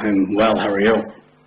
I'm well, how are you?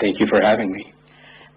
Thank you for having me.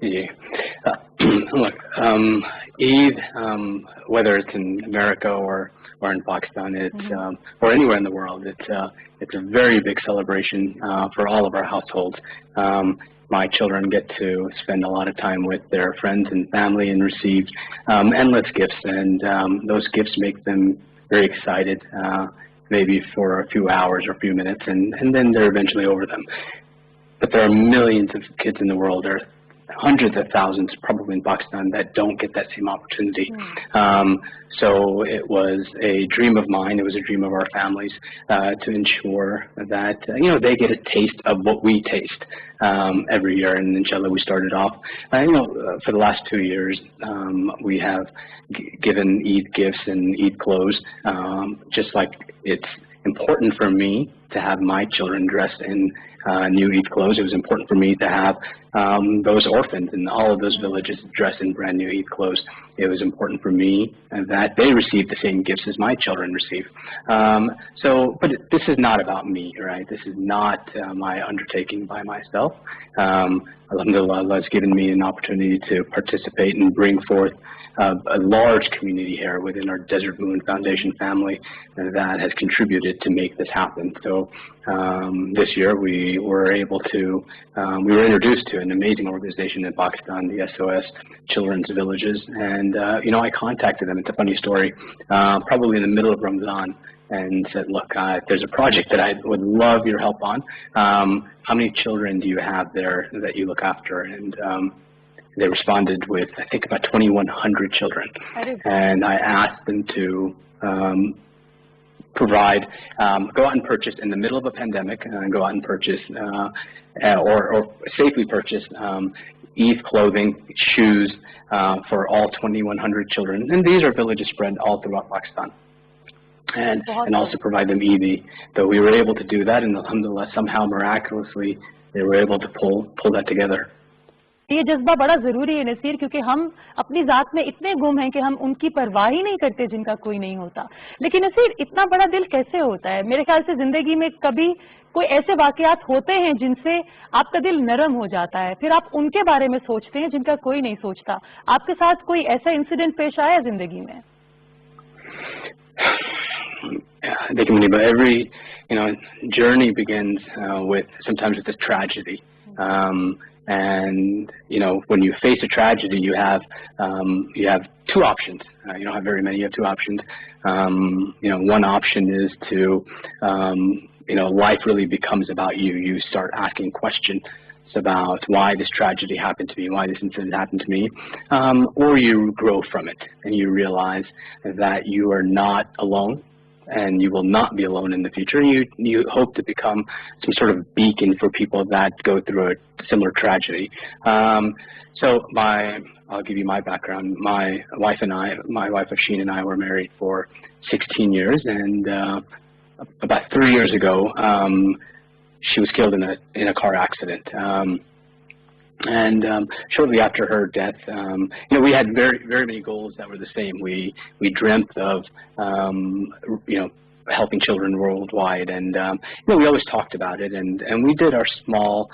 Yeah. Look, Eid, whether it's in America or in Pakistan, it's or anywhere in the world, it's a very big celebration for all of our households. My children get to spend a lot of time with their friends and family and receive endless gifts, and those gifts make them very excited, maybe for a few hours or a few minutes, and then they're eventually over them. But there are millions of kids in the world, there are hundreds of thousands probably in Pakistan that don't get that same opportunity. So it was a dream of mine, it was a dream of our families to ensure that they get a taste of what we taste every year. And inshallah we started off for the last 2 years we have given Eid gifts and Eid clothes, just like it's important for me to have my children dressed in new Eid clothes. It was important for me to have those orphans in all of those villages dressed in brand new Eid clothes. It was important for me that they receive the same gifts as my children receive. But this is not about me, right? This is not my undertaking by myself. Alhamdulillah, Allah has given me an opportunity to participate and bring forth a large community here within our Desert Moon Foundation family that has contributed to make this happen. So this year we were able to, we were introduced to an amazing organization in Pakistan, the SOS Children's Villages, and I contacted them. It's a funny story, probably in the middle of Ramadan, and said, look, there's a project that I would love your help on. How many children do you have there that you look after? And they responded with, I think, about 2,100 children. And I asked them to provide, go out and purchase in the middle of a pandemic, go out and purchase or safely purchase Eid clothing, shoes for all 2,100 children. And these are villages spread all throughout Pakistan. And also provide them Eid. So we were able to do that, and alhamdulillah, somehow miraculously, they were able to pull that together. یہ جذبہ بڑا ضروری ہے نصیر، کیونکہ ہم اپنی ذات میں اتنے گم ہیں کہ ہم ان کی پرواہ ہی نہیں کرتے جن کا کوئی نہیں ہوتا. لیکن نصیر، اتنا بڑا دل کیسے ہوتا ہے؟ میرے خیال سے زندگی میں کبھی کوئی ایسے واقعات ہوتے ہیں جن سے آپ کا دل نرم ہو جاتا ہے، پھر آپ ان کے بارے میں سوچتے ہیں جن کا کوئی نہیں سوچتا. آپ کے ساتھ کوئی ایسا انسیڈنٹ پیش آیا زندگی میں؟ Every journey begins sometimes with a tragedy. And when you face a tragedy, you have two options. You don't have very many. You have two options. One option is to life really becomes about you. You start asking questions about why this tragedy happened to me, why this incident happened to me, or you grow from it and you realize that you are not alone. And you will not be alone in the future. You hope to become some sort of beacon for people that go through a similar tragedy. So I'll give you my background. My wife Afshin and I were married for 16 years, and about 3 years ago, she was killed in a car accident. And shortly after her death, we had very, very many goals that were the same. We dreamt of, helping children worldwide, and we always talked about it, and we did our small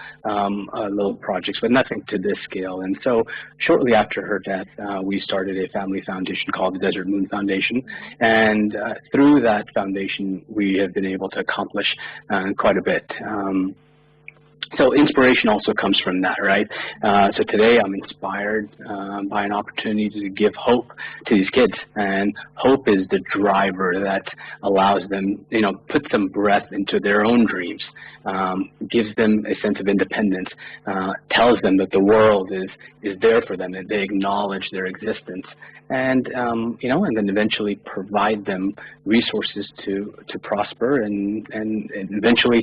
little projects, but nothing to this scale. And so shortly after her death, we started a family foundation called the Desert Moon Foundation, and through that foundation, we have been able to accomplish quite a bit. So inspiration also comes from that, right? So today I'm inspired by an opportunity to give hope to these kids, and hope is the driver that allows them, puts some breath into their own dreams, gives them a sense of independence, tells them that the world is there for them, that they acknowledge their existence, and and then eventually provide them resources to prosper, and eventually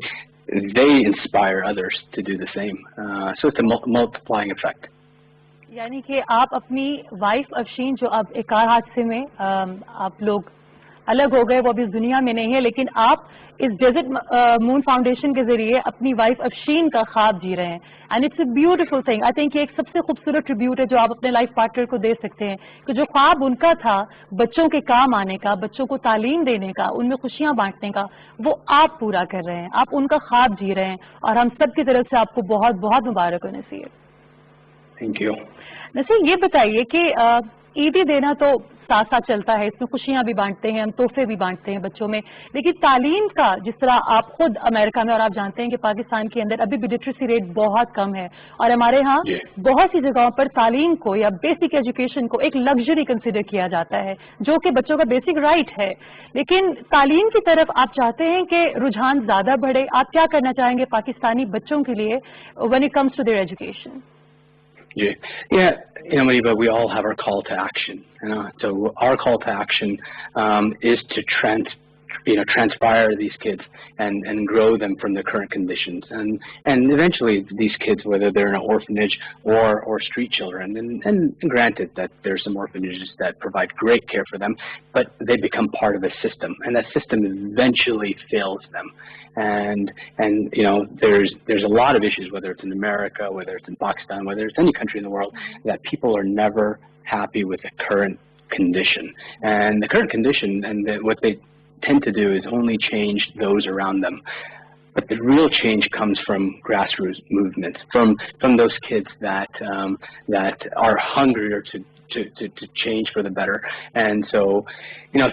they inspire others to do the same. So it's a multiplying effect. یعنی کہ آپ اپنی wife Afshin جو اب ایک کار حادثے میں آپ لوگ الگ ہو گئے، وہ ابھی اس دنیا میں نہیں ہے، لیکن آپ اس ڈیزرٹ مون فاؤنڈیشن کے ذریعے اپنی وائف افشین کا خواب جی رہے ہیں. And it's a beautiful thing. I think یہ ایک سب سے خوبصورت ٹریبیوٹ ہے جو آپ اپنے لائف پارٹنر کو دے سکتے ہیں، کہ جو خواب ان کا تھا بچوں کے کام آنے کا، بچوں کو تعلیم دینے کا، ان میں خوشیاں بانٹنے کا، وہ آپ پورا کر رہے ہیں، آپ ان کا خواب جی رہے ہیں، اور ہم سب کی طرف سے آپ کو بہت بہت مبارک ہو نصیر. Thank you. نصیر، یہ بتائیے کہ عیدی دینا تو ساتھ ساتھ چلتا ہے، اس میں خوشیاں بھی بانٹتے ہیں، ہم تحفے بھی بانٹتے ہیں بچوں میں، لیکن تعلیم کا جس طرح آپ خود امریکہ میں، اور آپ جانتے ہیں کہ پاکستان کے اندر ابھی بھی لٹریسی ریٹ بہت کم ہے، اور ہمارے ہاں بہت سی جگہوں پر تعلیم کو یا بیسک ایجوکیشن کو ایک لگژری کنسیڈر کیا جاتا ہے، جو کہ بچوں کا بیسک رائٹ ہے. لیکن تعلیم کی طرف آپ چاہتے ہیں کہ رجحان زیادہ بڑھے. آپ کیا کرنا چاہیں گے پاکستانی بچوں کے لیے when it comes to their education? Maniba, we all have our call to action. So our call to action is to transpire these kids and grow them from their current conditions. And eventually these kids, whether they're in an orphanage or street children, and granted that there's some orphanages that provide great care for them, but they become part of a system, and that system eventually fails them. And there's a lot of issues, whether it's in America, whether it's in Pakistan, whether it's any country in the world, that people are never happy with the current condition. And the current condition, and what they tend to do is only change those around them. But the real change comes from grassroots movements, from those kids that are hungrier to change for the better. And so,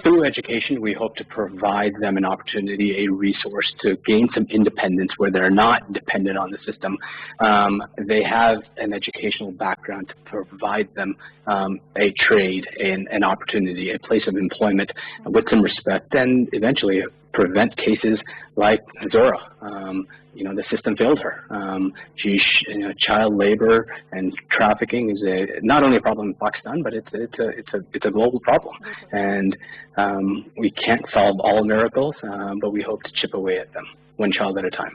through education, we hope to provide them an opportunity, a resource to gain some independence where they're not dependent on the system. They have an educational background to provide them a trade, an opportunity, a place of employment with some respect, and eventually prevent cases like Zora. The system failed her. Child labor and trafficking is not only a problem in Pakistan, but it's a global problem. And we can't solve all miracles, but we hope to chip away at them, one child at a time.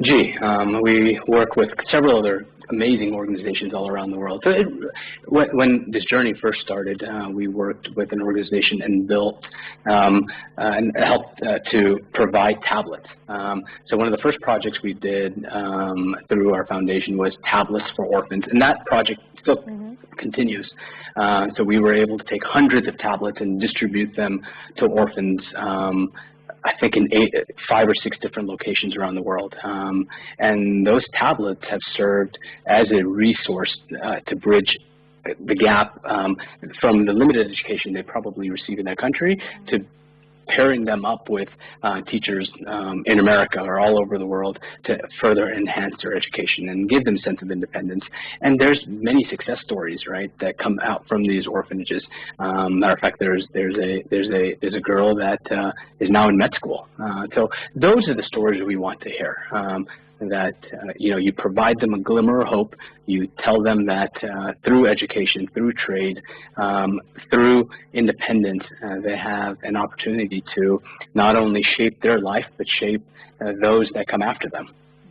Ji, we work with several other amazing organizations all around the world. So when this journey first started, we worked with an organization and built and helped to provide tablets. So one of the first projects we did through our foundation was tablets for orphans, and that project still continues. So we were able to take hundreds of tablets and distribute them to orphans, I think in 5 or 6 different locations around the world. And those tablets have served as a resource to bridge the gap from the limited education they probably receive in their country to pairing them up with teachers in America or all over the world to further enhance their education and give them a sense of independence. And there's many success stories, right, that come out from these orphanages. Matter of fact, there's a girl that is now in med school. So those are the stories we want to hear. That you provide them a glimmer of hope. You tell them that through education, through trade, through independence, they have an opportunity to not only shape their life, but shape those that come after them.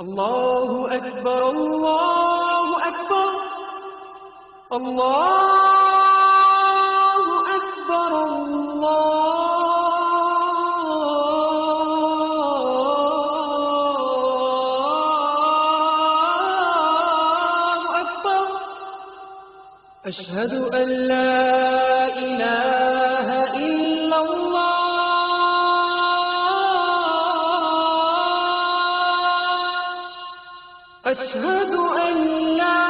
الله أكبر الله أكبر الله أكبر الله أكبر أشهد أن لا إله إلا الله أشهد أن لا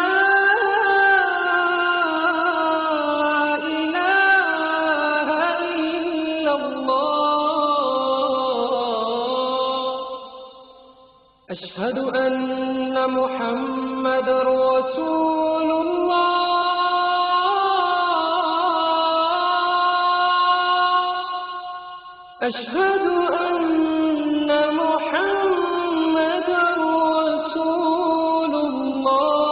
إله إلا الله أشهد أن محمد رسول الله أشهد أن محمد رسول الله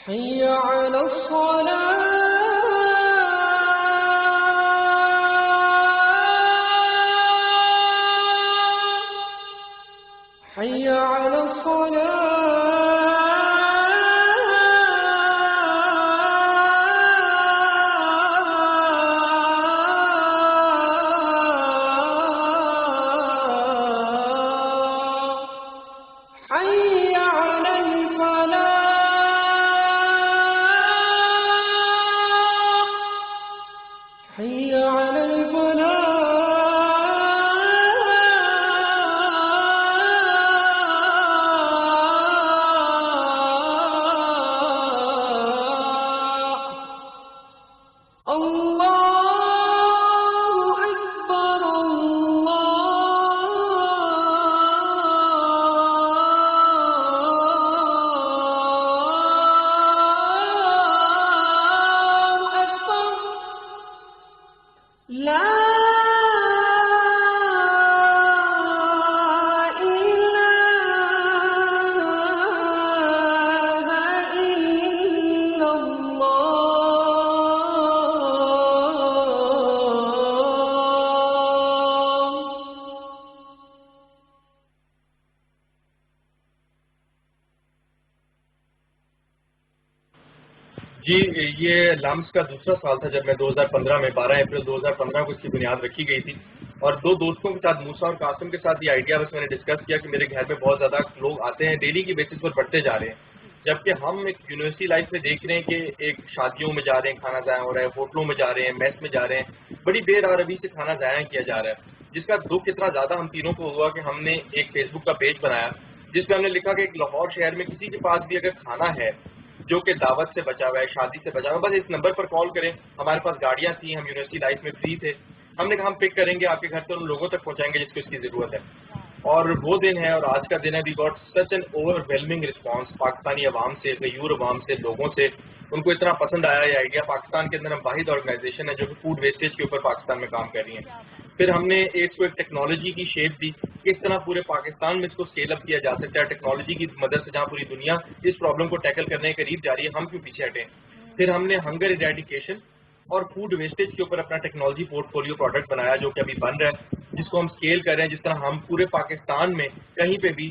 حي على الصلاة حي على الصلاة حي على الفلاح حي على الفلاح الله أكبر الله أكبر لا إله إلا الله جی یہ لمس کا دوسرا سال تھا جب میں 2015 میں 12 اپریل 2015 کو اس کی بنیاد رکھی گئی تھی، اور دو دوستوں کے ساتھ موسیٰ اور قاسم کے ساتھ یہ آئیڈیا بس میں نے ڈسکس کیا کہ میرے گھر میں بہت زیادہ لوگ آتے ہیں، ڈیلی کی بیسس پر بڑھتے جا رہے ہیں، جبکہ ہم ایک یونیورسٹی لائف میں دیکھ رہے ہیں کہ ایک شادیوں میں جا رہے ہیں کھانا ضائع ہو رہا ہے، ہوٹلوں میں جا رہے ہیں، میس میں جا رہے ہیں، بڑی بے رغبتی سے کھانا ضائع کیا جا رہا ہے، جس کا دکھ اتنا زیادہ ہم تینوں کو ہوا کہ ہم نے ایک فیس بک کا پیج بنایا جس پہ ہم نے لکھا کہ ایک لاہور شہر میں کسی کے پاس بھی اگر کھانا ہے جو کہ دعوت سے بچا ہوا ہے، شادی سے بچا ہوا ہے، بس اس نمبر پر کال کریں. ہمارے پاس گاڑیاں تھیں، ہم یونیورسٹی لائف میں فری تھے، ہم نے کہا ہم پک کریں گے آپ کے گھر سے، ان لوگوں تک پہنچائیں گے جس کو اس کی ضرورت ہے. اور وہ دن ہے اور آج کا دن ہے. We got such an overwhelming response Pakistani عوام سے، غیور عوام سے، لوگوں سے. ان کو اتنا پسند آیا یہ آئیڈیا. پاکستان کے اندر ہم واحد آرگنائزیشن ہے جو کہ فوڈ ویسٹیج کے اوپر پاکستان میں کام کر رہی ہیں. پھر ہم نے اس کو ایک ٹیکنالوجی کی شیپ دی، کس طرح پورے پاکستان میں اس کو اسکیل اپ کیا جا سکتا ہے ٹیکنالوجی کی مدد سے، جہاں پوری دنیا اس پرابلم کو ٹیکل کرنے کے قریب جا رہی ہے، ہم کیوں پیچھے ہٹیں. پھر ہم نے ہنگر ایریڈیکیشن اور فوڈ ویسٹیج کے اوپر اپنا ٹیکنالوجی پورٹ فولیو پروڈکٹ بنایا جو کہ ابھی بن رہا ہے، جس کو ہم اسکیل کر رہے ہیں. جس طرح ہم پورے پاکستان میں کہیں پہ بھی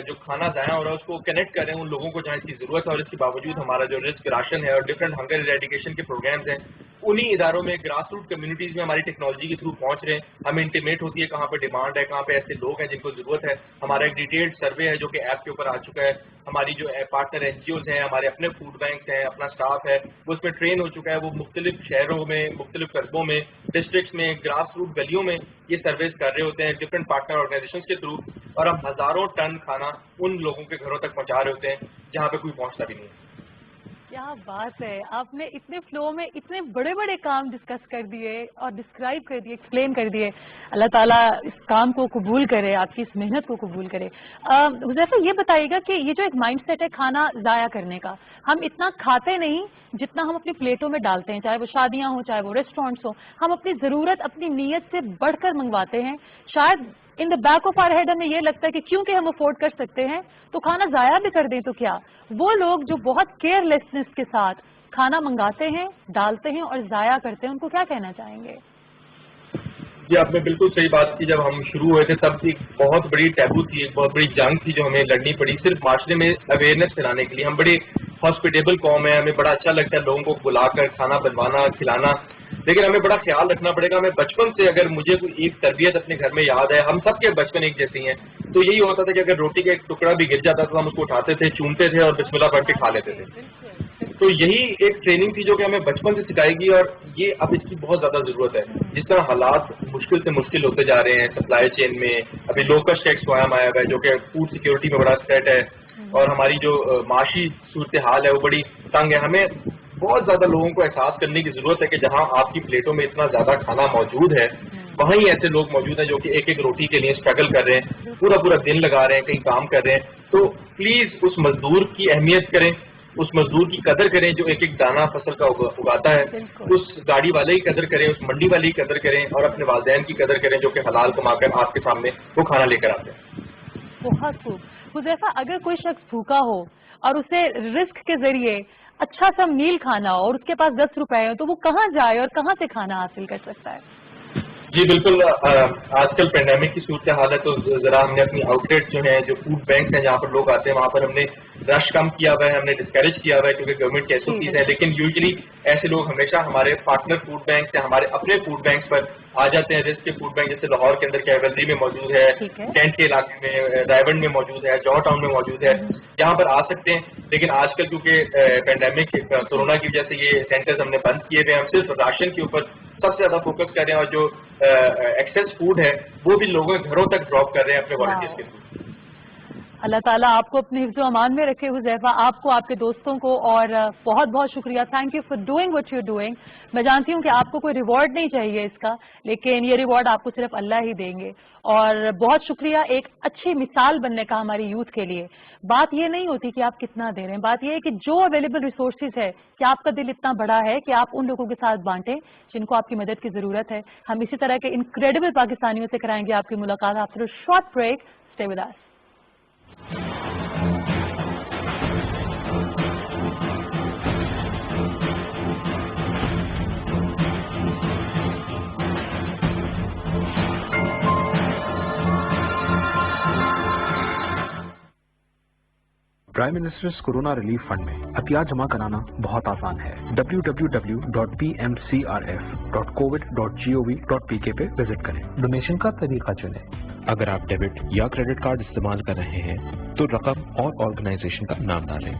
جو کھانا ضائع ہو رہا ہے اس کو کنیکٹ کر رہے ہیں ان لوگوں کو جہاں اس کی ضرورت ہے، اور اس کے باوجود ہمارا جو رسک راشن ہے اور ڈفرینٹ ہنگر ایریڈیکیشن کے پروگرامز ہیں انہی اداروں میں گراس روٹ کمیونٹیز میں ہماری ٹیکنالوجی کے تھرو پہنچ رہے ہیں. ہمیں انٹیمیٹ ہوتی ہے کہاں پہ ڈیمانڈ ہے، کہاں پہ ایسے لوگ ہیں جن کو ضرورت ہے. ہمارا ایک ڈیٹیلڈ سروے ہے جو کہ ایپ کے اوپر آ چکا ہے. ہماری جو پارٹنر این جی اوز ہیں، ہمارے اپنے فوڈ بینکس ہیں، اپنا اسٹاف ہے وہ اس میں ٹرین ہو چکا ہے. وہ مختلف شہروں میں، مختلف قصبوں میں، ڈسٹرکٹس میں، گراس روٹ گلیوں میں یہ سرویز کر رہے ہوتے ہیں ڈفرینٹ پارٹنر آرگنائزیشنس کے تھرو، اور ہم ہزاروں ٹن کھانا ان لوگوں کے گھروں تک پہنچا رہے ہوتے ہیں جہاں پہ کوئی پہنچتا بھی نہیں ہے. کیا بات ہے، آپ نے اتنے فلو میں اتنے بڑے بڑے کام ڈسکس کر دیے اور ڈسکرائب کر دیے، ایکسپلین کر دیے. اللہ تعالیٰ اس کام کو قبول کرے، آپ کی اس محنت کو قبول کرے. حذیفہ یہ بتائیے گا کہ یہ جو ایک مائنڈ سیٹ ہے کھانا ضائع کرنے کا، ہم اتنا کھاتے نہیں جتنا ہم اپنی پلیٹوں میں ڈالتے ہیں، چاہے وہ شادیاں ہوں، چاہے وہ ریسٹورینٹس ہوں. ہم اپنی ضرورت، اپنی نیت سے بڑھ کر منگواتے ہیں. شاید in the back of our head ہمیں یہ لگتا ہے کہ کیونکہ ہم افورڈ کر سکتے ہیں تو کھانا ضائع بھی کر دیں تو کیا. وہ لوگ جو بہت کیئر لیسنس کے ساتھ کھانا منگاتے ہیں، ڈالتے ہیں اور ضائع کرتے ہیں، ان کو کیا کہنا چاہیں گے؟ جی آپ نے بالکل صحیح بات کی. جب ہم شروع ہوئے تھے تب ایک بہت بڑی ٹیبو تھی, ایک بہت بڑی جنگ تھی جو ہمیں لڑنی پڑی صرف معاشرے میں اویئرنیس پھیلانے کے لیے. ہم بڑے ہاسپٹیبل قوم ہیں, ہمیں بڑا اچھا لگتا ہے لوگوں کو بلا کر کھانا بنوانا کھلانا, لیکن ہمیں بڑا خیال رکھنا پڑے گا. ہمیں بچپن سے اگر مجھے کوئی ایک تربیت اپنے گھر میں یاد ہے, ہم سب کے بچپن ایک جیسی ہیں, تو یہی ہوتا تھا کہ اگر روٹی کا ایک ٹکڑا بھی گر جاتا تھا ہم اس کو اٹھاتے تھے, چومتے تھے اور بسم اللہ پڑھ کے کھا لیتے تھے. تو یہی ایک ٹریننگ تھی جو کہ ہمیں بچپن سے سکھائے گی, اور یہ اب اس کی بہت زیادہ ضرورت ہے. جس طرح حالات مشکل سے مشکل ہوتے جا رہے ہیں سپلائی چین میں, ابھی لوکس ٹیکس قائم آیا ہوا ہے جو کہ فوڈ سیکورٹی میں بڑا تھریٹ ہے, اور ہماری جو معاشی صورتحال ہے وہ بڑی تنگ ہے. ہمیں بہت زیادہ لوگوں کو احساس کرنے کی ضرورت ہے کہ جہاں آپ کی پلیٹوں میں اتنا زیادہ کھانا موجود ہے وہیں ایسے لوگ موجود ہیں جو کہ ایک ایک روٹی کے لیے اسٹرگل کر رہے ہیں, پورا دن لگا رہے ہیں, کہیں کام کر رہے ہیں. تو پلیز اس مزدور کی اہمیت کریں, اس مزدور کی قدر کریں جو ایک ایک دانہ فصل کا اگاتا ہے, اس گاڑی والے کی قدر کریں, اس منڈی والے کی قدر کریں, اور اپنے والدین کی قدر کریں جو کہ حلال کما کر آپ کے سامنے وہ کھانا لے کر آتے ہیں. بہت خوب. حذیفہ, اگر کوئی شخص بھوکا ہو اور اسے رزق کے ذریعے اچھا سا میل کھانا ہو اور اس کے پاس 10 روپے ہو تو وہ کہاں جائے اور کہاں سے کھانا حاصل کر سکتا ہے؟ جی بالکل, آج کل پینڈیمک کی صورتحال ہے تو ذرا ہم نے اپنی آؤٹ لیٹ جو ہیں, جو فوڈ بینکس ہیں جہاں پر لوگ آتے ہیں, وہاں پر ہم نے رش کم کیا ہوا ہے, ہم نے ڈسکریج کیا ہوا ہے کیونکہ گورنمنٹ کی ایسوپیز ہے. لیکن یوزلی ایسے لوگ ہمیشہ ہمارے پارٹنر فوڈ بینکس یا ہمارے اپنے فوڈ بینکس پر آ جاتے ہیں. رسک کے فوڈ بینک جیسے لاہور کے اندر کیولری میں موجود ہے, کینٹ کے علاقے میں رائیونڈ میں موجود ہے, جوہر ٹاؤن میں موجود ہے, یہاں پر آ سکتے ہیں. لیکن آج کل کیونکہ پینڈیمک کورونا کی وجہ سے یہ سینٹرز ہم نے بند کیے ہوئے ہیں, ہم صرف راشن کے اوپر سب سے زیادہ فوکس کر رہے ہیں, اور جو ایکسیس فوڈ ہے وہ بھی لوگوں کے گھروں تک ڈراپ کر رہے ہیں اپنے والنٹیئرز کے تھرو. اللہ تعالیٰ آپ کو اپنے حفظ و امان میں رکھے. حذیفہ, آپ کو, آپ کے دوستوں کو, اور بہت بہت شکریہ. Thank you for doing what you doing. میں جانتی ہوں کہ آپ کو کوئی ریوارڈ نہیں چاہیے اس کا, لیکن یہ ریوارڈ آپ کو صرف اللہ ہی دیں گے. اور بہت شکریہ ایک اچھی مثال بننے کا ہماری یوتھ کے لیے. بات یہ نہیں ہوتی کہ آپ کتنا دے رہے ہیں, بات یہ ہے کہ جو اویلیبل ریسورسز ہے کہ آپ کا دل اتنا بڑا ہے کہ آپ ان لوگوں کے ساتھ بانٹیں جن کو آپ کی مدد کی ضرورت ہے. ہم اسی طرح کے انکریڈیبل پاکستانیوں سے کرائیں گے آپ کی ملاقات. After a short break, stay with us. Prime minister's corona relief fund میں عطیات جمع کرانا بہت آسان ہے. www.pmcrf.covid.gov.pk پہ وزٹ کریں. ڈونیشن کا طریقہ چنیں. اگر آپ ڈیبٹ یا کریڈٹ کارڈ استعمال کر رہے ہیں تو رقم اور آرگنائزیشن کا نام ڈالیں.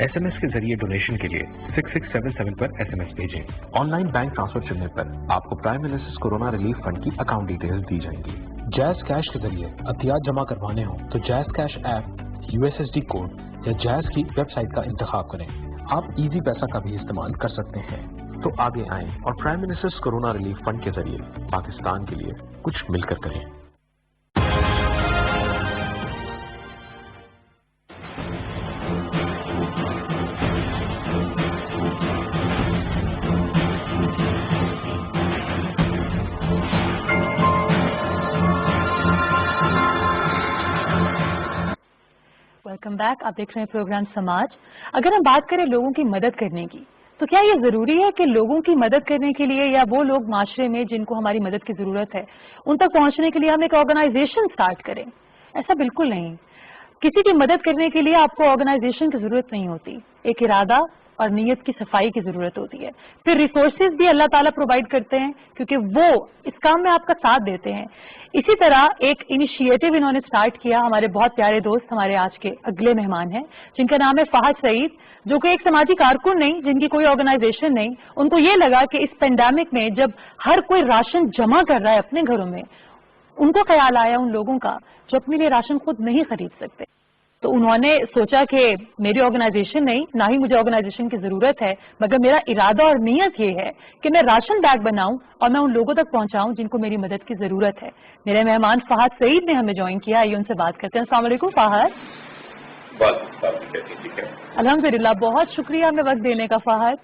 SMS کے ذریعے ڈونیشن کے لیے 6677 پر SMS بھیجیں. آن لائن بینک ٹرانسفر چننے پر آپ کو prime minister's corona relief fund کی اکاؤنٹ ڈیٹیلز دی جائیں گی. جیز کیش کے ذریعے عطیات جمع کروانے ہوں تو جیز کیش ایپ, USSD کوڈ یا جیز کی ویب سائٹ کا انتخاب کریں. آپ ایزی پیسہ کا بھی استعمال کر سکتے ہیں. تو آگے آئیں اور prime minister's corona relief fund کے ذریعے پاکستان کے لیے کچھ مل کر کریں. Welcome back. آپ دیکھ رہے ہیں پروگرام سماج. اگر ہم بات کریں لوگوں کی مدد کرنے کی تو کیا یہ ضروری ہے کہ لوگوں کی مدد کرنے کے لیے یا وہ لوگ معاشرے میں جن کو ہماری مدد کی ضرورت ہے ان تک پہنچنے کے لیے ہم ایک آرگنائزیشن سٹارٹ کریں؟ ایسا بالکل نہیں. کسی کی مدد کرنے کے لیے آپ کو آرگنائزیشن کی ضرورت نہیں ہوتی, ایک ارادہ اور نیت کی صفائی کی ضرورت ہوتی ہے. پھر ریسورسز بھی اللہ تعالیٰ پرووائڈ کرتے ہیں کیونکہ وہ اس کام میں آپ کا ساتھ دیتے ہیں. اسی طرح ایک انیشیٹو انہوں نے سٹارٹ کیا. ہمارے بہت پیارے دوست ہمارے آج کے اگلے مہمان ہیں جن کا نام ہے فہد سعید, جو کہ ایک سماجی کارکن نہیں, جن کی کوئی آرگنائزیشن نہیں. ان کو یہ لگا کہ اس پینڈیمک میں جب ہر کوئی راشن جمع کر رہا ہے اپنے گھروں میں, ان کو خیال آیا ان لوگوں کا جو اپنے لیے راشن خود نہیں خرید سکتے. تو انہوں نے سوچا کہ میری آرگنائزیشن نہیں, نہ ہی مجھے آرگنائزیشن کی ضرورت ہے, مگر میرا ارادہ اور نیت یہ ہے کہ میں راشن بیگ بناؤں اور میں ان لوگوں تک پہنچاؤں جن کو میری مدد کی ضرورت ہے. میرے مہمان فہد سعید نے ہمیں جوائن کیا. آئیے ان سے بات کرتے ہیں. السلام علیکم فہد. الحمدللہ, بہت شکریہ ہمیں وقت دینے کا فہد.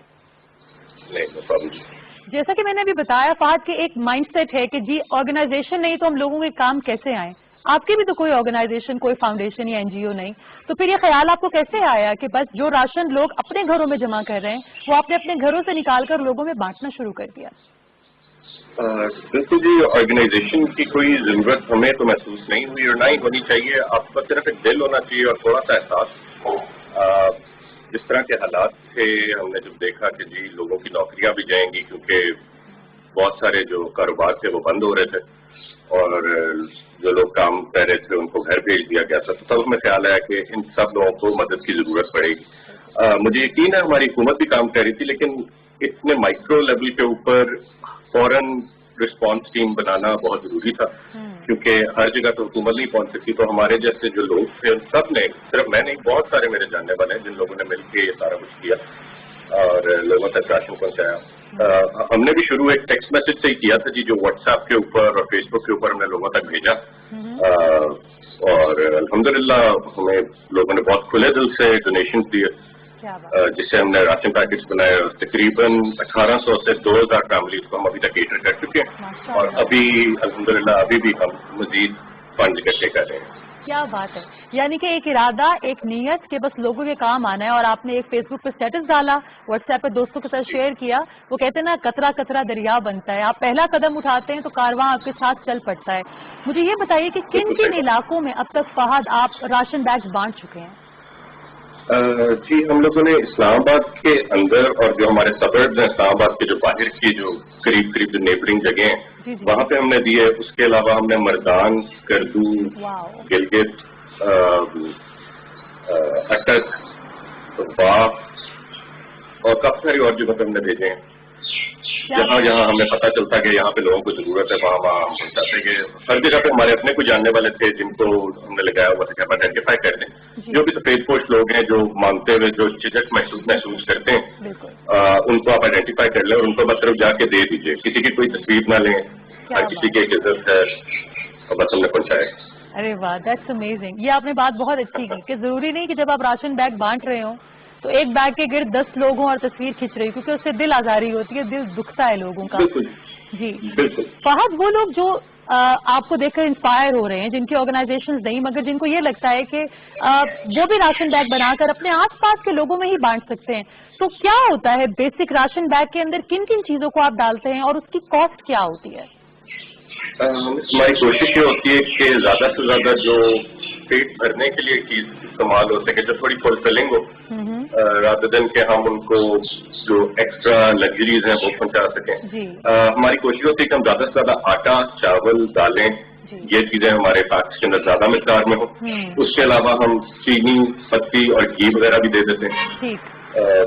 جیسا کہ میں نے ابھی بتایا فہد کہ ایک مائنڈ سیٹ ہے کہ جی آرگنائزیشن نہیں تو ہم لوگوں کے کام کیسے آئیں. آپ کی بھی تو کوئی آرگنائزیشن, کوئی فاؤنڈیشن یا NGO نہیں, تو پھر یہ خیال آپ کو کیسے آیا کہ بس جو راشن لوگ اپنے گھروں میں جمع کر رہے ہیں وہ آپ نے اپنے گھروں سے نکال کر لوگوں میں بانٹنا شروع کر دیا؟ بالکل جی، آرگنائزیشن کی کوئی ضرورت ہمیں تو محسوس نہیں ہوئی اور نہ ہی ہونی چاہیے. آپ کا صرف ایک دل ہونا چاہیے اور تھوڑا سا احساس. جس طرح کے حالات تھے ہم نے جب دیکھا کہ جی لوگوں کی نوکریاں بھی جائیں گی کیونکہ بہت سارے جو کاروبار تھے وہ بند ہو رہے تھے اور جو لوگ کام کر رہے تھے ان کو گھر بھیج دیا گیا تھا، تو تب ہمیں خیال آیا کہ ان سب لوگوں کو مدد کی ضرورت پڑے گی. مجھے یقین ہے ہماری حکومت بھی کام کر رہی تھی، لیکن اتنے مائکرو لیول کے اوپر فوراً رسپانس ٹیم بنانا بہت ضروری تھا کیونکہ ہر جگہ تو حکومت نہیں پہنچ سکتی. تو ہمارے جیسے جو لوگ تھے ان سب نے، صرف میں نہیں، بہت سارے میرے جاننے والے ہیں جن لوگوں نے مل کے یہ سارا کچھ کیا اور لوگوں تک راشن پہنچایا. ہم نے بھی شروع ایک ٹیکسٹ میسج سے ہی کیا تھا جی، جو واٹس ایپ کے اوپر اور فیس بک کے اوپر ہم نے لوگوں تک بھیجا اور الحمدللہ ہمیں لوگوں نے بہت کھلے دل سے ڈونیشن دیے جس سے ہم نے راشن پیکٹس بنائے. تقریباً 1800 سے 2000 فیملیز کو ہم ابھی تک کیٹر کر چکے ہیں اور ابھی الحمدللہ ابھی بھی ہم مزید فنڈ اکٹھے کر رہے ہیں. کیا بات ہے، یعنی کہ ایک ارادہ، ایک نیت کہ بس لوگوں کے کام آنا ہے. اور آپ نے ایک فیس بک پہ اسٹیٹس ڈالا، واٹس ایپ پہ دوستوں کے ساتھ شیئر کیا. وہ کہتے ہیں نا قطرہ قطرہ دریا بنتا ہے. آپ پہلا قدم اٹھاتے ہیں تو کارواں آپ کے ساتھ چل پڑتا ہے. مجھے یہ بتائیے کہ کن کن علاقوں میں اب تک فہد آپ راشن بیگز بانٹ چکے ہیں؟ جی ہم لوگوں نے اسلام آباد کے اندر اور جو ہمارے سبربز ہیں اسلام آباد کے جو باہر کی جو قریب قریب جو نیبرنگ جگہ ہیں وہاں پہ ہم نے دیے. اس کے علاوہ ہم نے مردان، کردو، گلگت، اٹک، باغ اور کافی ساری اور جگہوں پہ ہم نے بھیجے ہیں. جہاں جہاں ہمیں پتہ چلتا کہ یہاں پہ لوگوں کو ضرورت ہے وہاں ہم پہنچاتے کہ ہر جگہ پہ ہمارے اپنے کو جاننے والے تھے جن کو ہم نے لگایا ہوا تھا کہ ہم آئیڈینٹیفائی کر دیں. جو بھی سفید پوش لوگ ہیں جو مانگتے ہوئے جو جھجک محسوس کرتے ہیں ان کو آپ آئیڈینٹیفائی کر لیں اور ان کو بس صرف جا کے دے دیجیے. کسی کی کوئی تصویر نہ لیں، ہر کسی کی ایک عزت ہے اور بس ہم نے پہنچایا. ارے واہ، دیٹس امیزنگ. یہ آپ نے بات بہت اچھی کی کہ ضروری نہیں کہ جب آپ راشن بیگ بانٹ رہے ہوں تو ایک بیگ کے گرد 10 لوگ ہوں اور تصویر کھینچ رہی، کیونکہ اس سے دل آزاری ہوتی ہے، دل دکھتا ہے لوگوں کا. جی فہد، وہ لوگ جو آپ کو دیکھ کر انسپائر ہو رہے ہیں جن کی آرگنائزیشنز نہیں مگر جن کو یہ لگتا ہے کہ وہ بھی راشن بیگ بنا کر اپنے آس پاس کے لوگوں میں ہی بانٹ سکتے ہیں، تو کیا ہوتا ہے بیسک راشن بیگ کے اندر؟ کن کن چیزوں کو آپ ڈالتے ہیں اور اس کی کاسٹ کیا ہوتی ہے؟ ہماری کوشش یہ ہوتی ہے کہ زیادہ سے زیادہ جو پیٹ بھرنے کے لیے چیز استعمال ہو سکے، جو تھوڑی فلفلنگ ہو، رادر دین کہ ہم ان کو جو ایکسٹرا لگژریز ہیں وہ پہنچا سکیں. ہماری کوشش ہوتی ہے کہ ہم زیادہ سے زیادہ آٹا، چاول، دالیں، یہ چیزیں ہمارے پیکس کے اندر زیادہ مقدار میں ہوں. اس کے علاوہ ہم چینی، پتی اور گھی وغیرہ بھی دے دیتے ہیں.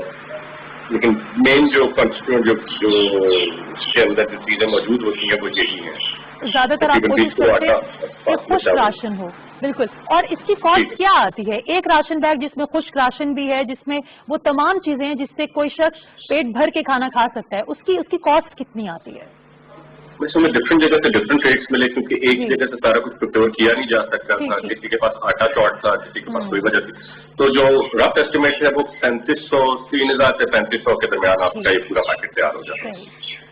لیکن مین جو کنسٹیٹوئنٹ جو اس کے اندر جو چیزیں موجود ہوتی ہیں وہ یہی ہیں. زیادہ تر آپ کوشش کرتے ہیں کہ خشک راشن ہو. بالکل. اور اس کی کاسٹ کیا آتی ہے؟ ایک راشن بیگ جس میں خشک راشن بھی ہے، جس میں وہ تمام چیزیں ہیں جس سے کوئی شخص پیٹ بھر کے کھانا کھا سکتا ہے، اس کی کاسٹ کتنی آتی ہے؟ ویسے ہمیں ڈفرینٹ جگہ سے ڈفرینٹ ریٹس ملے کیونکہ ایک جگہ سے سارا کچھ پروکیور کیا نہیں جا سکتا تھا. کسی کے پاس آٹا شارٹ تھا، کسی کے پاس کوئی وجہ تھی. تو جو رف اسٹیمیٹ ہے وہ 3500 3000 سے 3500 کے درمیان آپ کا یہ پورا پیکٹ تیار ہو جاتا ہے.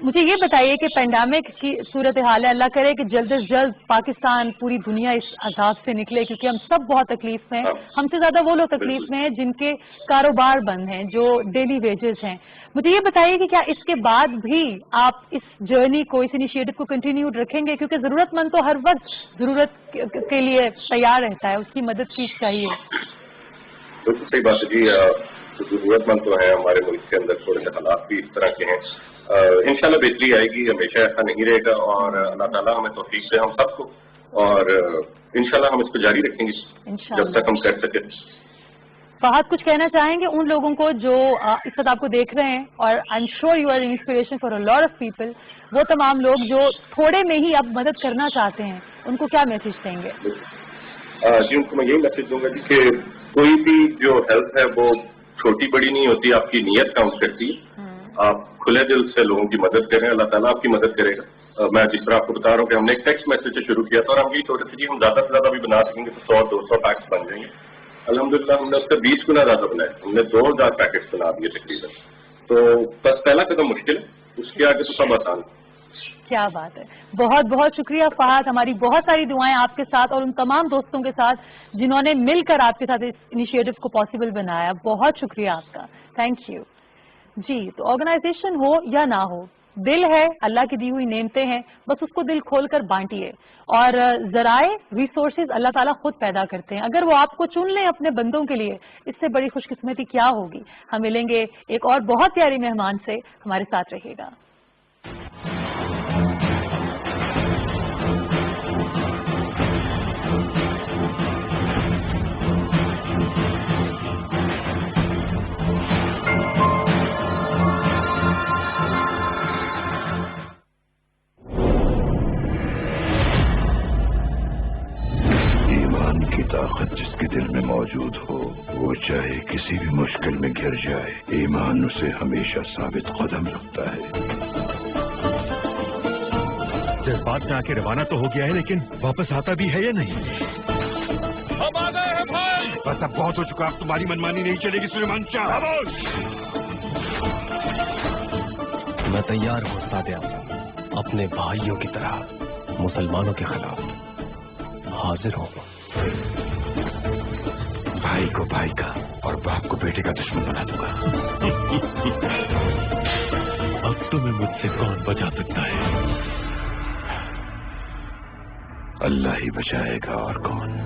مجھے یہ بتائیے کہ پینڈیمک کی صورتحال ہے، اللہ کرے کہ جلد از جلد پاکستان، پوری دنیا اس عذاب سے نکلے، کیونکہ ہم سب بہت تکلیف میں ہیں. ہم سے زیادہ وہ لوگ تکلیف میں ہیں جن کے کاروبار بند ہیں، جو ڈیلی ویجز ہیں. مجھے یہ بتائیے کہ کیا اس کے بعد بھی آپ اس جرنی کو، اس انیشیٹو کو کنٹینیوڈ رکھیں گے؟ کیونکہ ضرورت مند تو ہر وقت ضرورت کے لیے تیار رہتا ہے، اس کی مدد کی چاہیے. بالکل صحیح بات ہے جی. ضرورت مند تو ہے ہمارے ملک کے اندر، تھوڑے سے حالات بھی اس طرح کے ہیں. انشاءاللہ بہتری آئے گی، ہمیشہ ایسا نہیں رہے گا اور اللہ تعالیٰ ہمیں توفیق دے ہم سب کو، اور انشاءاللہ ہم اس کو جاری رکھیں گے جب تک ہم کر سکیں. فہد، کچھ کہنا چاہیں گے ان لوگوں کو جو اس وقت آپ کو دیکھ رہے ہیں، اور I'm sure you are inspiration for a lot of people, وہ تمام لوگ جو تھوڑے میں ہی اب مدد کرنا چاہتے ہیں، ان کو کیا میسج دیں گے؟ جی ان کو میں یہی میسج دوں گا جی کہ کوئی بھی جو ہیلپ ہے وہ چھوٹی بڑی نہیں ہوتی، آپ کی نیت کاؤنٹ کرتی ہے. آپ کھلے دل سے لوگوں کی مدد کریں، اللہ تعالیٰ آپ کی مدد کرے گا. میں جس طرح آپ کو بتا رہا ہوں کہ ہم نے ایک ٹیکسٹ میسج سے شروع کیا تھا اور ہم یہی سوچ رہے تھے کہ ہم زیادہ سے زیادہ بھی بنا سکیں گے تو 100-200 پیکس بن جائیں گے. الحمدللہ ہم نے اس سے 20 گنا زیادہ بنائے، ہم نے 2000 پیکٹس بنا دیے تقریباً. تو بس پہلا قدم مشکل ہے، اس کے آگے تو سب آسان ہے. کیا بات ہے. بہت بہت شکریہ فہد. ہماری بہت ساری دعائیں آپ کے ساتھ اور ان تمام دوستوں کے ساتھ جنہوں نے مل کر آپ کے ساتھ اس انیشیٹو کو پاسبل بنایا. بہت شکریہ آپ کا. Thank you. جی تو آرگنائزیشن ہو یا نہ ہو، دل ہے اللہ کی دی ہوئی نعمتیں ہیں, بس اس کو دل کھول کر بانٹیے. اور ذرائع ریسورسز اللہ تعالیٰ خود پیدا کرتے ہیں, اگر وہ آپ کو چن لیں اپنے بندوں کے لیے, اس سے بڑی خوش قسمتی کیا ہوگی. ہم ملیں گے ایک اور بہت پیاری مہمان سے, ہمارے ساتھ رہیے گا. کی طاقت جس کے دل میں موجود ہو, وہ چاہے کسی بھی مشکل میں گر جائے, ایمان اسے ہمیشہ ثابت قدم رکھتا ہے. جذبات میں آ کے روانہ تو ہو گیا ہے, لیکن واپس آتا بھی ہے یا نہیں؟ اب آ گئے ہیں بھائی. بس اب بہت ہو چکا, اب تمہاری منمانی نہیں چلے گی سلیمان شاہ. میں تیار ہوں استاد اعظم, اپنے بھائیوں کی طرح مسلمانوں کے خلاف حاضر ہوں. بھائی کو بھائی کا اور باپ کو بیٹے کا دشمن بنا دوں گا. اب تمہیں مجھ سے کون بچا سکتا ہے؟ اللہ ہی بچائے گا, اور کون.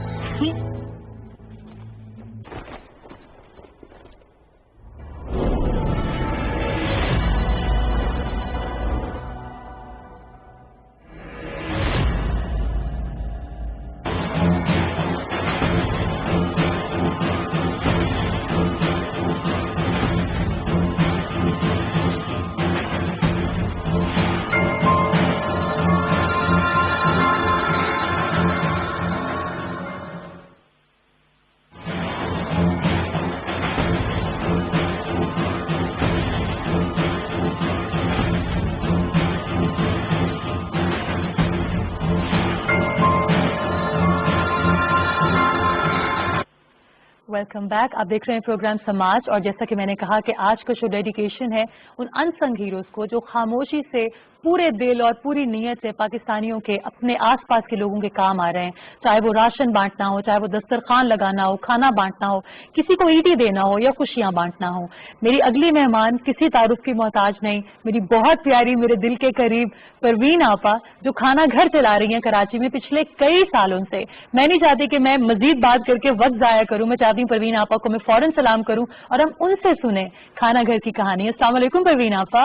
Welcome back. آپ دیکھ رہے ہیں پروگرام سماج, اور جیسا کہ میں نے کہا کہ آج کا شو ڈیڈیکیشن ہے ان انسنگ ہیروز کو جو خاموشی سے پورے دل اور پوری نیت سے پاکستانیوں کے اپنے آس پاس کے لوگوں کے کام آ رہے ہیں, چاہے وہ راشن بانٹنا ہو, چاہے وہ دسترخوان لگانا ہو, کھانا بانٹنا ہو, کسی کو عیدی دینا ہو یا خوشیاں بانٹنا ہو. میری اگلی مہمان کسی تعارف کی محتاج نہیں, میری بہت پیاری, میرے دل کے قریب پروین آپا, جو کھانا گھر چلا رہی ہیں کراچی میں پچھلے کئی سالوں سے. میں نہیں چاہتی کہ میں مزید بات کر کے وقت ضائع کروں, میں چاہتی ہوں پروین آپا کو میں فوراً سلام کروں اور ہم ان سے سنیں کھانا گھر کی کہانی. السلام علیکم پروین آپا.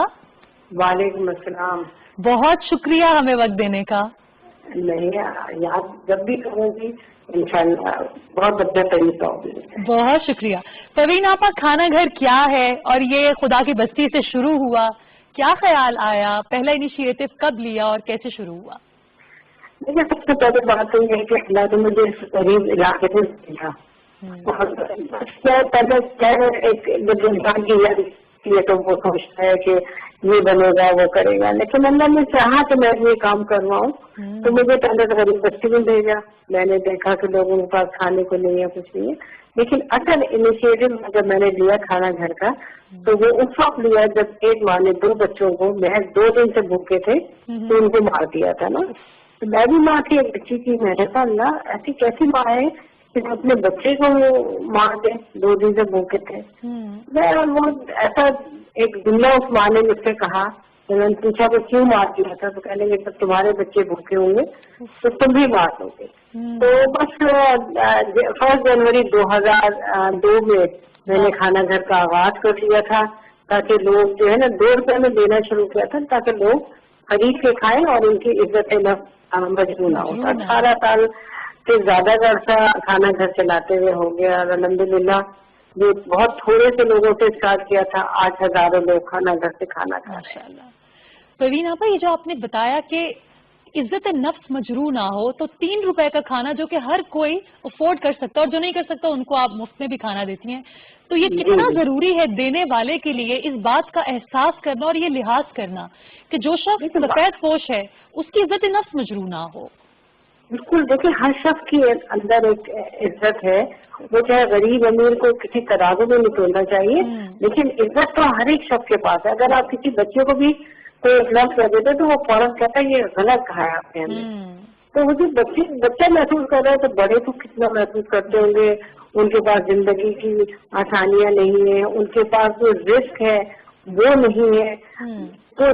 وعلیکم السلام. بہت شکریہ ہمیں وقت دینے کا. نہیں یاد جب بھی کروں گی انشاءاللہ بہت اچھا طریقہ ہوگی. بہت شکریہ. پروین آپا, کھانا گھر کیا ہے اور یہ خدا کی بستی سے شروع ہوا, کیا خیال آیا, پہلا انیشیٹو کب لیا اور کیسے شروع ہوا؟ دیکھیے, سب سے پہلے بات یہ ہے کہ اللہ نے مجھے اس قریب علاقے میں دیا. پہلے ایک جب انسان کی یاد ہے تو وہ سوچتا ہے کہ یہ بنے گا وہ کرے گا, لیکن اللہ نے چاہا کہ میں یہ کام کرواؤں تو مجھے پہلے تو غریب بستی میں بھیجا. میں نے دیکھا کہ لوگوں کے پاس کھانے کو نہیں ہے, کچھ نہیں ہے, لیکن اصل انیشیٹو جب میں نے لیا کھانا گھر کا تو وہ اس وقت لیا جب ایک ماں نے 2 بچوں کو محض 2 دن سے بھوکے تھے تو ان کو مار دیا تھا نا. تو میں بھی ماں تھی, ایک بچی کی, میں نے کہا اللہ ایسی کیسی ماں ہے کہ اپنے بچے کو مار دے, 2 دن سے بھوکے تھے. وہ ایسا ایک دنیا اس ماں نے مجھ سے کہا, میں نے پوچھا کہ کیوں مار دیا تھا, تو کہنے لگے جب تمہارے بچے بھوکے ہوں گے تو تم بھی مار دو گے. تو بس 1 جنوری 2002 میں نے کھانا گھر کا آغاز کر لیا تھا تاکہ لوگ جو ہے نا 2 روپے میں دینا شروع کیا تھا تاکہ لوگ خرید کے کھائیں اور ان کی عزت مجبور نہ ہو. 18 سال سے زیادہ کا عرصہ کھانا گھر چلاتے ہوئے ہو گیا, اور الحمدللہ یہ بہت تھوڑے سے لوگوں سے اسٹارٹ کیا تھا, 8 ہزاروں لوگ کھانا گھر سے کھانا کھا رہے ہیں. پروین آپا, یہ جو آپ نے بتایا کہ عزت نفس مجروح نہ ہو تو 3 روپے کا کھانا جو کہ ہر کوئی افورڈ کر سکتا ہے اور جو نہیں کر سکتا ان کو آپ مفت میں بھی کھانا دیتی ہیں, تو یہ کتنا ضروری ہے دینے والے کے لیے اس بات کا احساس کرنا اور یہ لحاظ کرنا کہ جو شخص سفید پوش ہے اس کی عزت نفس مجروح نہ ہو. بالکل, دیکھیں ہر شخص کے اندر ایک عزت ہے, وہ چاہے غریب امیر کو کسی ترازو میں نہیں تولنا چاہیے, لیکن عزت تو ہر ایک شخص کے پاس ہے. اگر آپ کسی بچے کو بھی کوئی لفظ کر دیتے تو وہ فوراً کہتا ہے یہ غلط کہا ہے آپ نے ہمیں. تو وہ جو بچہ محسوس کر رہا ہے تو بڑے تو کتنا محسوس کرتے ہوں گے, ان کے پاس زندگی کی آسانیاں نہیں ہیں, ان کے پاس جو رسک ہے وہ نہیں ہے, تو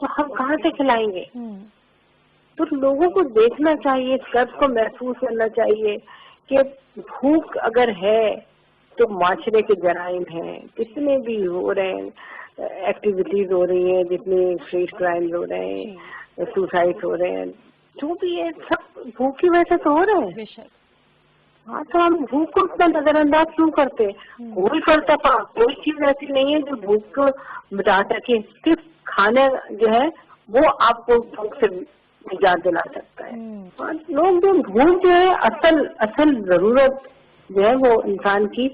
تو ہم کہاں سے کھلائیں گے؟ تو لوگوں کو دیکھنا چاہیے، درد کو محسوس کرنا چاہیے کہ بھوک اگر ہے تو معاشرے کے جرائم ہیں، کتنے بھی ہو رہے ہیں، ایکٹیویٹیز ہو رہی ہیں، جتنے فیس کرائمز ہو رہے ہیں، سوسائڈ ہو رہے ہیں، جو بھی ہے سب بھوک کی وجہ سے تو ہو رہے ہیں۔ ہاں تو ہم بھوک کو اتنا نظر انداز کیوں کرتے؟ کوئی فلسفہ، کوئی چیز ایسی نہیں ہے جو بھوک کو مٹا سکے، صرف کھانا جو ہے وہ آپ کو بھوک سے نجات دلا سکتا ہے۔ لوگ جو بھوک جو ہے اصل ضرورت جو ہے وہ انسان کی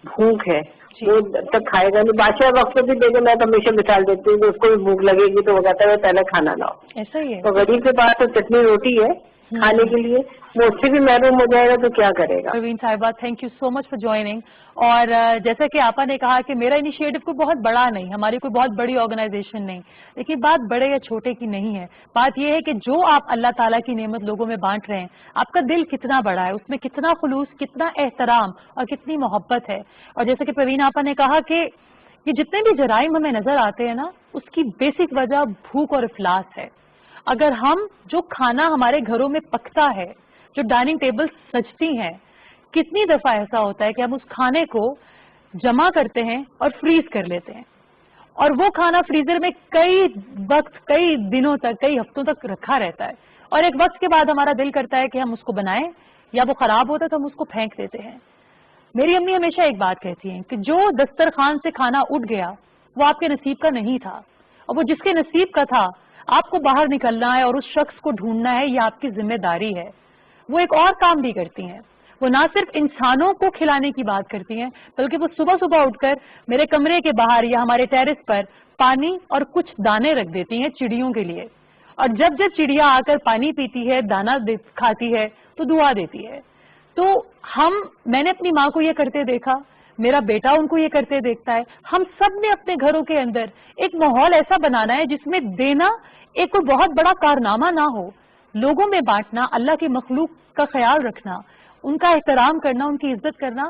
بھوک ہے، وہ جب تک کھائے گا نہیں۔ بادشاہ وقت بھی دیکھے، میں تو ہمیشہ مثال دیتی ہوں کہ اس کو بھی بھوک لگے گی تو وہ کہتا ہے پہلے کھانا لاؤ۔ ایسا ہی ہے۔ تو غریب کے پاس تو چٹنی روٹی ہے کھانے کے لیے، وہ اس سے بھی محروم ہو جائے گا تو کیا کرے گا؟ پروین صاحبہ، thank you so much for joining. اور جیسا کہ آپا نے کہا کہ میرا انیشیٹو کوئی بہت بڑا نہیں، ہماری کوئی بہت بڑی آرگنائزیشن نہیں، لیکن بات بڑے یا چھوٹے کی نہیں ہے، بات یہ ہے کہ جو آپ اللہ تعالیٰ کی نعمت لوگوں میں بانٹ رہے ہیں، آپ کا دل کتنا بڑا ہے، اس میں کتنا خلوص، کتنا احترام اور کتنی محبت ہے۔ اور جیسے کہ پروین آپا نے کہا کہ یہ جتنے بھی جرائم ہمیں نظر آتے ہیں نا، اس کی بیسک وجہ بھوک اور افلاس ہے۔ اگر ہم جو کھانا ہمارے گھروں میں پکتا ہے، جو ڈائننگ ٹیبل سجتی ہیں، کتنی دفعہ ایسا ہوتا ہے کہ ہم اس کھانے کو جمع کرتے ہیں اور فریز کر لیتے ہیں، اور وہ کھانا فریزر میں کئی وقت، کئی دنوں تک، کئی ہفتوں تک رکھا رہتا ہے، اور ایک وقت کے بعد ہمارا دل کرتا ہے کہ ہم اس کو بنائیں، یا وہ خراب ہوتا ہے تو ہم اس کو پھینک دیتے ہیں۔ میری امی ہمیشہ ایک بات کہتی ہیں کہ جو دسترخوان سے کھانا اٹھ گیا وہ آپ کے نصیب کا نہیں تھا، اور وہ جس کے نصیب کا تھا آپ کو باہر نکلنا ہے اور اس شخص کو ڈھونڈنا ہے، یہ آپ کی ذمہ داری ہے۔ وہ ایک اور کام بھی کرتی ہیں، وہ نہ صرف انسانوں کو کھلانے کی بات کرتی ہیں، بلکہ وہ صبح صبح اٹھ کر میرے کمرے کے باہر یا ہمارے ٹیرس پر پانی اور کچھ دانے رکھ دیتی ہیں چڑیوں کے لیے، اور جب جب چڑیا آ کر پانی پیتی ہے، دانا کھاتی ہے تو دعا دیتی ہے۔ تو میں نے اپنی ماں کو یہ کرتے دیکھا، میرا بیٹا ان کو یہ کرتے دیکھتا ہے۔ ہم سب نے اپنے گھروں کے اندر ایک ماحول ایسا بنانا ہے جس میں دینا ایک کوئی بہت بڑا کارنامہ نہ ہو، لوگوں میں بانٹنا، اللہ کی مخلوق کا خیال رکھنا، ان کا احترام کرنا، ان کی عزت کرنا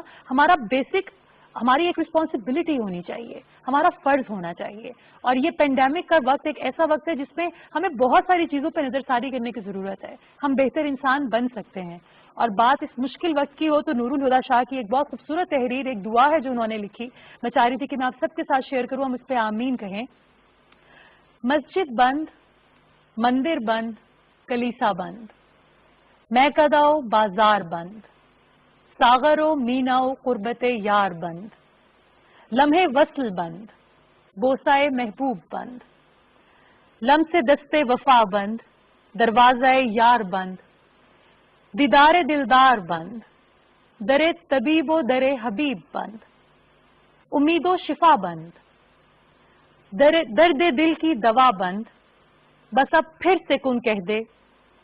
ہماری ایک رسپانسبلٹی ہونی چاہیے، ہمارا فرض ہونا چاہیے۔ اور یہ پینڈیمک کا وقت ایک ایسا وقت ہے جس میں ہمیں بہت ساری چیزوں پہ نظر ثانی کرنے کی ضرورت ہے، ہم بہتر انسان بن سکتے ہیں۔ اور بات اس مشکل وقت کی ہو تو نور الہدیٰ شاہ کی ایک بہت خوبصورت تحریر، ایک دعا ہے جو انہوں نے لکھی، میں چاہ رہی تھی کہ میں آپ سب کے ساتھ شیئر کروں، ہم اس پہ آمین کہیں۔ مسجد بند، مندر بند، کلیسا بند، میکداؤ بازار بند، ساغرو میناؤ قربت یار بند، لمحے وصل بند، بوسائے محبوب بند، لمس دستے وفا بند، دروازہ یار بند، دیدار دلدار بند، در طبیب و در حبیب بند، امید و شفا بند، درد دل کی دوا بند، بس اب پھر سے کن کہہ دے،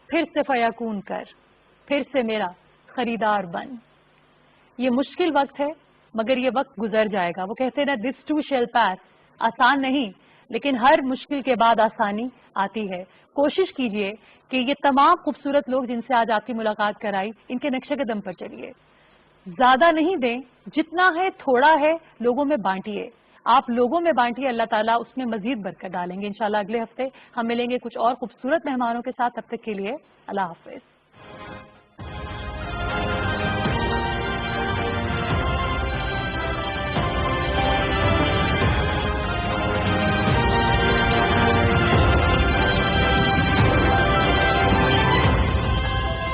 پھر سے فیکون کر، پھر سے میرا خریدار بن۔ یہ مشکل وقت ہے مگر یہ وقت گزر جائے گا۔ وہ کہتے ہیں نا دس ٹو شیل پاس، آسان نہیں لیکن ہر مشکل کے بعد آسانی آتی ہے۔ کوشش کیجئے کہ یہ تمام خوبصورت لوگ جن سے آج آپ کی ملاقات کرائی، ان کے نقشے قدم پر چلیے، زیادہ نہیں دیں، جتنا ہے تھوڑا ہے، لوگوں میں بانٹیے، آپ لوگوں میں بانٹیے، اللہ تعالیٰ اس میں مزید برکت ڈالیں گے۔ انشاءاللہ اگلے ہفتے ہم ملیں گے کچھ اور خوبصورت مہمانوں کے ساتھ، تب تک کے لیے اللہ حافظ۔